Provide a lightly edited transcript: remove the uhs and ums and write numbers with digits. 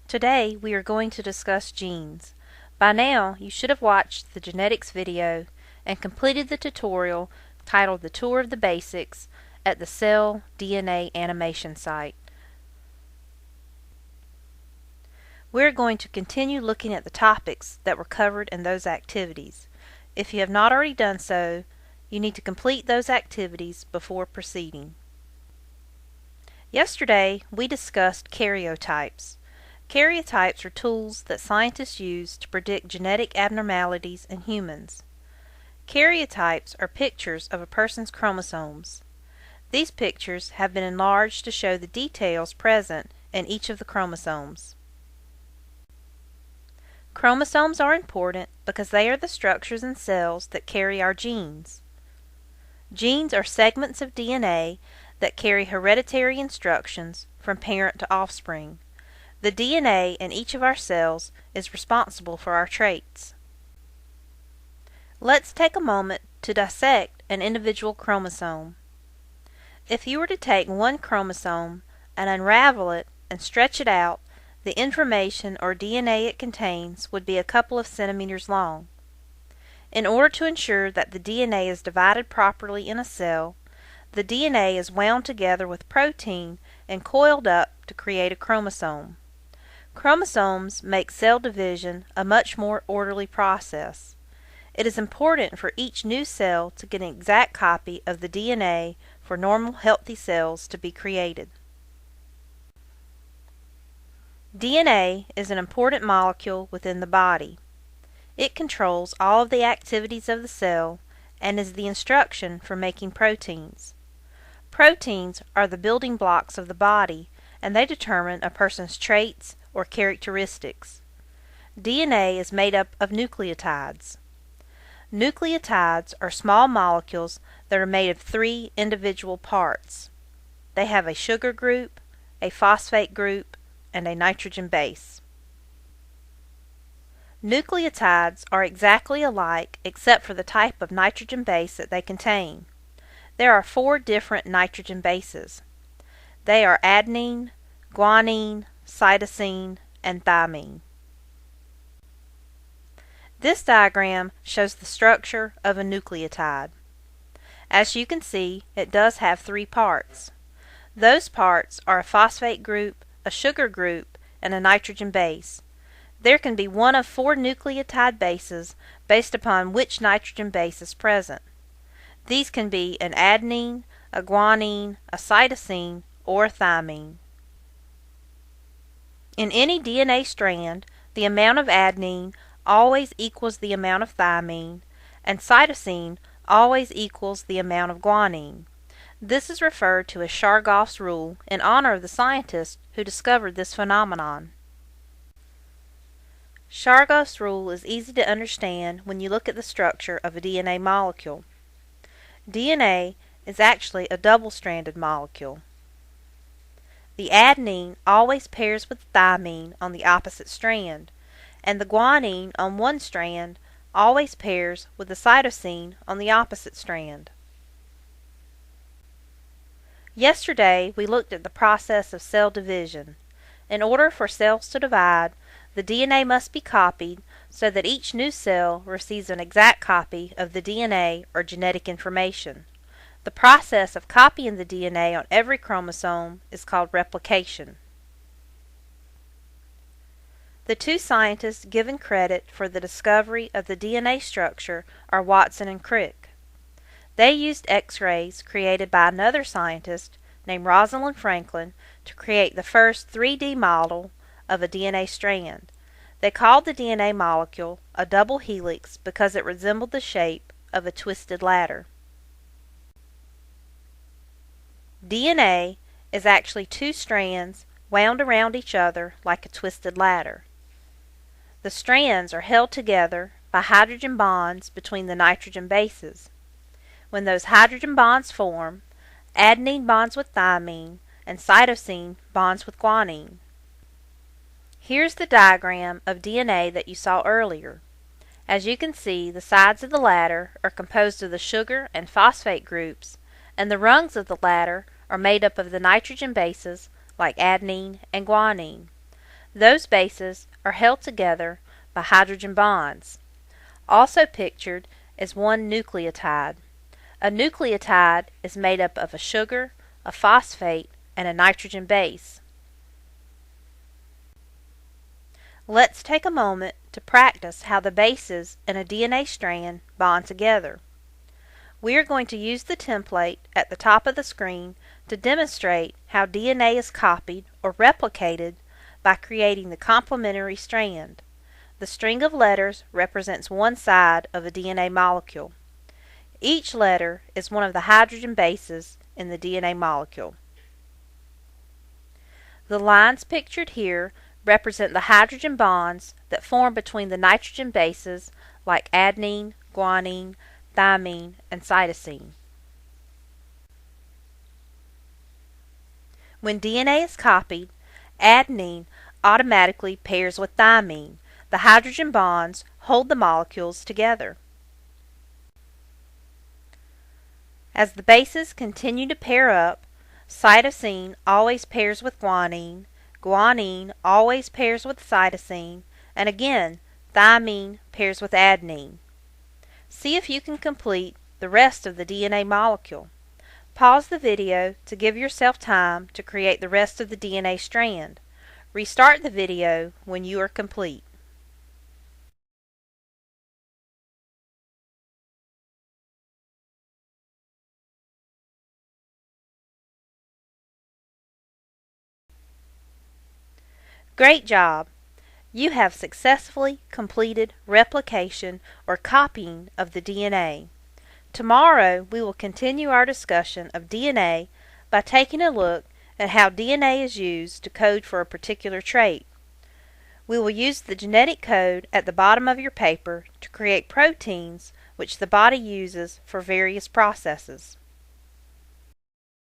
Today we are going to discuss genes. By now you should have watched the genetics video and completed the tutorial titled The Tour of the Basics at the Cell DNA Animation site. We're going to continue looking at the topics that were covered in those activities. If you have not already done so, you need to complete those activities before proceeding. Yesterday we discussed karyotypes. Karyotypes are tools that scientists use to predict genetic abnormalities in humans. Karyotypes are pictures of a person's chromosomes. These pictures have been enlarged to show the details present in each of the chromosomes. Chromosomes are important because they are the structures and cells that carry our genes. Genes are segments of DNA that carry hereditary instructions from parent to offspring. The DNA in each of our cells is responsible for our traits. Let's take a moment to dissect an individual chromosome. If you were to take one chromosome and unravel it and stretch it out, the information or DNA it contains would be a couple of centimeters long. In order to ensure that the DNA is divided properly in a cell, the DNA is wound together with protein and coiled up to create a chromosome. Chromosomes make cell division a much more orderly process. It is important for each new cell to get an exact copy of the DNA for normal healthy cells to be created. DNA is an important molecule within the body. It controls all of the activities of the cell and is the instruction for making proteins. Proteins are the building blocks of the body, and they determine a person's traits or characteristics. DNA is made up of nucleotides. Nucleotides are small molecules that are made of 3 individual parts. They have a sugar group, a phosphate group, and a nitrogen base. Nucleotides are exactly alike except for the type of nitrogen base that they contain. There are 4 different nitrogen bases. They are adenine, guanine, cytosine, and thymine. This diagram shows the structure of a nucleotide. As you can see, it does have 3 parts. Those parts are a phosphate group, a sugar group, and a nitrogen base. There can be one of 4 nucleotide bases based upon which nitrogen base is present. These can be an adenine, a guanine, a cytosine, or a thymine. In any DNA strand, the amount of adenine always equals the amount of thymine, and cytosine always equals the amount of guanine. This is referred to as Chargaff's rule in honor of the scientist who discovered this phenomenon. Chargaff's rule is easy to understand when you look at the structure of a DNA molecule. DNA is actually a double-stranded molecule. The adenine always pairs with thymine on the opposite strand, and the guanine on one strand always pairs with the cytosine on the opposite strand. Yesterday we looked at the process of cell division. In order for cells to divide, the DNA must be copied so that each new cell receives an exact copy of the DNA or genetic information. The process of copying the DNA on every chromosome is called replication. The 2 scientists given credit for the discovery of the DNA structure are Watson and Crick. They used X-rays created by another scientist named Rosalind Franklin to create the first 3D model of a DNA strand. They called the DNA molecule a double helix because it resembled the shape of a twisted ladder. DNA is actually 2 strands wound around each other like a twisted ladder. The strands are held together by hydrogen bonds between the nitrogen bases. When those hydrogen bonds form, adenine bonds with thymine and cytosine bonds with guanine. Here's the diagram of DNA that you saw earlier. As you can see, the sides of the ladder are composed of the sugar and phosphate groups, and the rungs of the ladder are made up of the nitrogen bases like adenine and guanine. Those bases are held together by hydrogen bonds. Also pictured is one nucleotide. A nucleotide is made up of a sugar, a phosphate, and a nitrogen base. Let's take a moment to practice how the bases in a DNA strand bond together. We are going to use the template at the top of the screen to demonstrate how DNA is copied or replicated by creating the complementary strand. The string of letters represents one side of a DNA molecule. Each letter is one of the hydrogen bases in the DNA molecule. The lines pictured here represent the hydrogen bonds that form between the nitrogen bases like adenine, guanine, thymine, and cytosine. When DNA is copied, adenine automatically pairs with thymine. The hydrogen bonds hold the molecules together. As the bases continue to pair up, cytosine always pairs with guanine, guanine always pairs with cytosine, and again, thymine pairs with adenine. See if you can complete the rest of the DNA molecule. Pause the video to give yourself time to create the rest of the DNA strand. Restart the video when you are complete. Great job! You have successfully completed replication or copying of the DNA. Tomorrow we will continue our discussion of DNA by taking a look at how DNA is used to code for a particular trait. We will use the genetic code at the bottom of your paper to create proteins which the body uses for various processes.